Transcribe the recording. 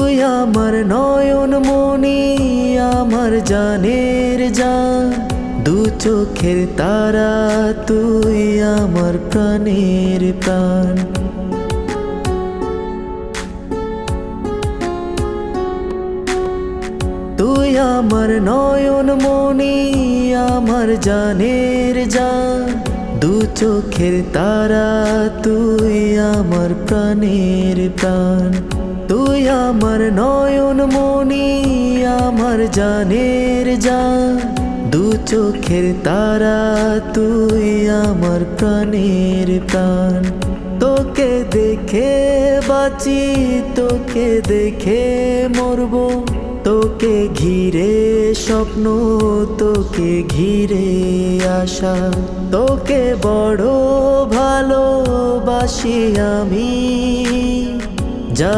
তুই আমার নয়ন মনি, আমার জানের জান, দু চোখের তারা, তুই আমার প্রাণের প্রাণ। তুই আমার নয়ন মনি, আমার জানের জান, দু চোখের তারা, তুই আমার প্রাণের প্রাণ। তুই আমার নয়ন মনি, আমার জানের জান, দু চোখের তারা, তুই আমার প্রাণের প্রাণ। তোকে দেখে বাঁচি, তোকে দেখে মরবো, তোকে ঘিরে স্বপ্ন, তোকে ঘিরে আশা। তোকে বড় ভালোবাসি আমি, যা